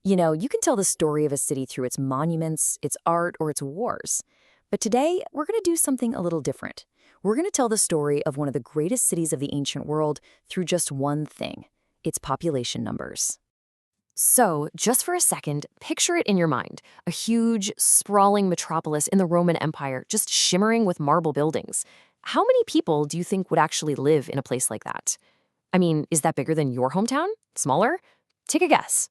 You know, you can tell the story of a city through its monuments, its art, or its wars. But today, we're going to do something a little different. We're going to tell the story of one of the greatest cities of the ancient world through just one thing: its population numbers. So, just for a second, picture it in your mind. A huge, sprawling metropolis in the Roman Empire, just shimmering with marble buildings. How many people do you think would actually live in a place like that? I mean, is that bigger than your hometown? Smaller? Take a guess.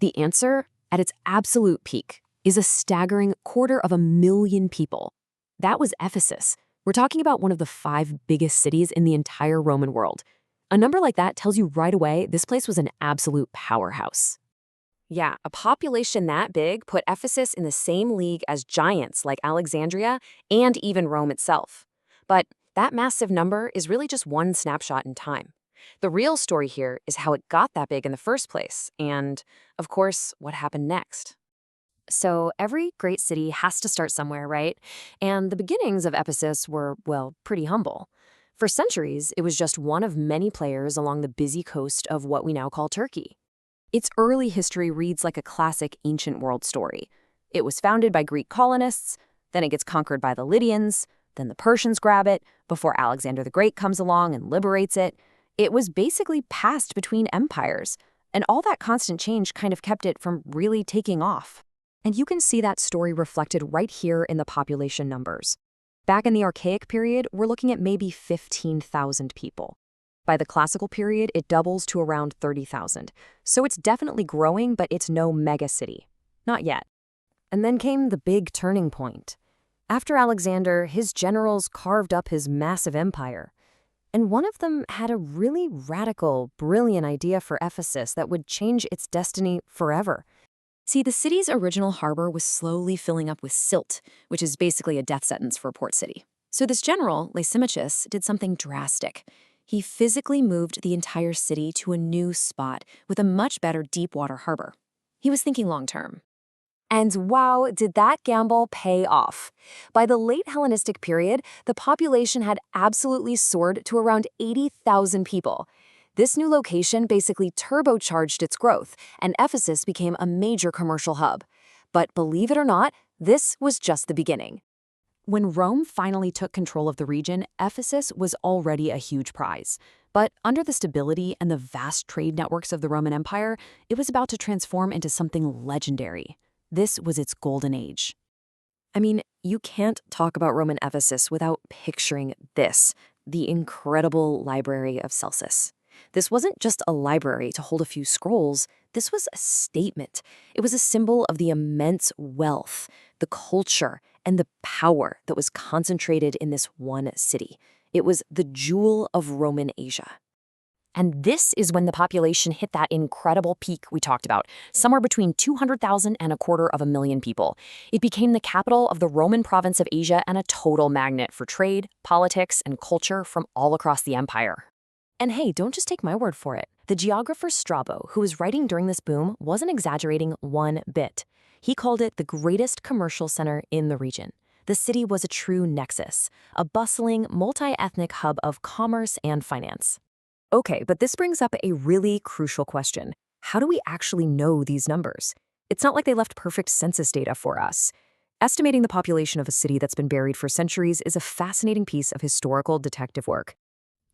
The answer, at its absolute peak, is a staggering 250,000 people. That was Ephesus. We're talking about one of the 5 biggest cities in the entire Roman world. A number like that tells you right away this place was an absolute powerhouse. Yeah, a population that big put Ephesus in the same league as giants like Alexandria and even Rome itself. But that massive number is really just one snapshot in time. The real story here is how it got that big in the first place and, of course, what happened next. So every great city has to start somewhere, right? And the beginnings of Ephesus were, well, pretty humble. For centuries, it was just one of many players along the busy coast of what we now call Turkey. Its early history reads like a classic ancient world story. It was founded by Greek colonists, then it gets conquered by the Lydians, then the Persians grab it, before Alexander the Great comes along and liberates it. It was basically passed between empires, and all that constant change kind of kept it from really taking off. And you can see that story reflected right here in the population numbers. Back in the Archaic period, we're looking at maybe 15,000 people. By the Classical period, it doubles to around 30,000. So it's definitely growing, but it's no mega city. Not yet. And then came the big turning point. After Alexander, his generals carved up his massive empire. And one of them had a really radical, brilliant idea for Ephesus that would change its destiny forever. See, the city's original harbor was slowly filling up with silt, which is basically a death sentence for a port city. So this general, Lysimachus, did something drastic. He physically moved the entire city to a new spot with a much better deep-water harbor. He was thinking long-term. And wow, did that gamble pay off. By the late Hellenistic period, the population had absolutely soared to around 80,000 people. This new location basically turbocharged its growth, and Ephesus became a major commercial hub. But believe it or not, this was just the beginning. When Rome finally took control of the region, Ephesus was already a huge prize. But under the stability and the vast trade networks of the Roman Empire, it was about to transform into something legendary. This was its golden age. I mean, you can't talk about Roman Ephesus without picturing this, the incredible Library of Celsus. This wasn't just a library to hold a few scrolls. This was a statement. It was a symbol of the immense wealth, the culture, and the power that was concentrated in this one city. It was the jewel of Roman Asia. And this is when the population hit that incredible peak we talked about, somewhere between 200,000 and 250,000 people. It became the capital of the Roman province of Asia and a total magnet for trade, politics, and culture from all across the empire. And hey, don't just take my word for it. The geographer Strabo, who was writing during this boom, wasn't exaggerating one bit. He called it the greatest commercial center in the region. The city was a true nexus, a bustling, multi-ethnic hub of commerce and finance. Okay, but this brings up a really crucial question. How do we actually know these numbers? It's not like they left perfect census data for us. Estimating the population of a city that's been buried for centuries is a fascinating piece of historical detective work.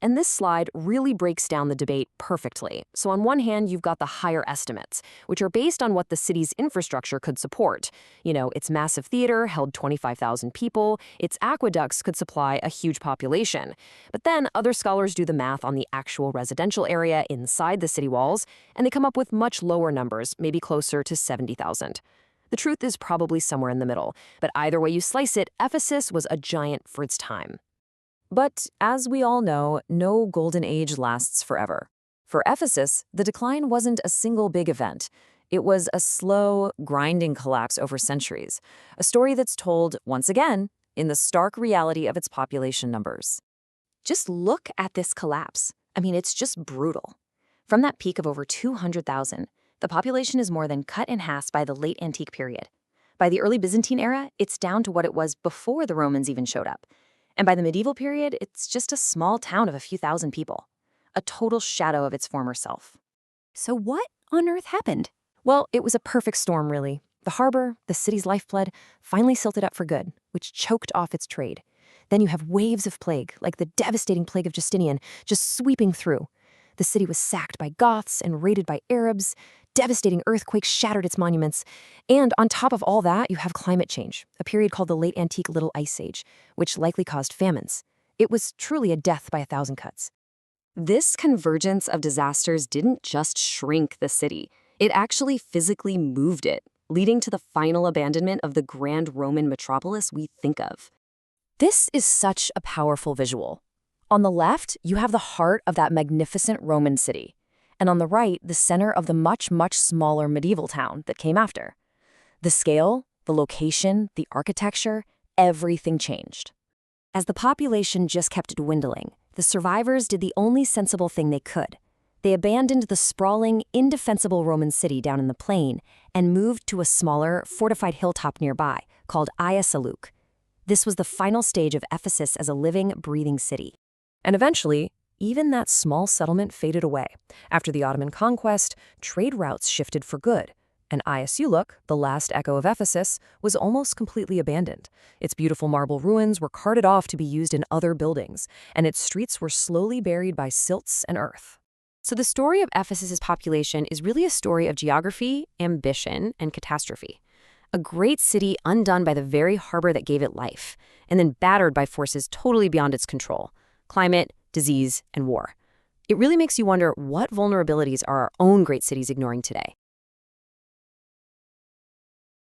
And this slide really breaks down the debate perfectly. So on one hand, you've got the higher estimates, which are based on what the city's infrastructure could support. You know, its massive theater held 25,000 people, its aqueducts could supply a huge population. But then other scholars do the math on the actual residential area inside the city walls, and they come up with much lower numbers, maybe closer to 70,000. The truth is probably somewhere in the middle, but either way you slice it, Ephesus was a giant for its time. But as we all know, no golden age lasts forever. For Ephesus, the decline wasn't a single big event. It was a slow, grinding collapse over centuries, a story that's told, once again, in the stark reality of its population numbers. Just look at this collapse. I mean, it's just brutal. From that peak of over 200,000, the population is more than cut in half by the late antique period. By the early Byzantine era, it's down to what it was before the Romans even showed up. And by the medieval period, it's just a small town of a few thousand people, a total shadow of its former self. So what on earth happened? Well, it was a perfect storm, really. The harbor, the city's lifeblood, finally silted up for good, which choked off its trade. Then you have waves of plague, like the devastating plague of Justinian, just sweeping through. The city was sacked by Goths and raided by Arabs. Devastating earthquakes shattered its monuments. And on top of all that, you have climate change, a period called the Late Antique Little Ice Age, which likely caused famines. It was truly a death by 1,000 cuts. This convergence of disasters didn't just shrink the city. It actually physically moved it, leading to the final abandonment of the grand Roman metropolis we think of. This is such a powerful visual. On the left, you have the heart of that magnificent Roman city, and on the right, the center of the much, much smaller medieval town that came after. The scale, the location, the architecture, everything changed. As the population just kept dwindling, the survivors did the only sensible thing they could. They abandoned the sprawling, indefensible Roman city down in the plain and moved to a smaller, fortified hilltop nearby called Ionian. This was the final stage of Ephesus as a living, breathing city. And eventually, even that small settlement faded away. After the Ottoman conquest, trade routes shifted for good, and Ionian, the last echo of Ephesus, was almost completely abandoned. Its beautiful marble ruins were carted off to be used in other buildings, and its streets were slowly buried by silts and earth. So the story of Ephesus's population is really a story of geography, ambition, and catastrophe. A great city undone by the very harbor that gave it life, and then battered by forces totally beyond its control: climate, disease, and war. It really makes you wonder, what vulnerabilities are our own great cities ignoring today?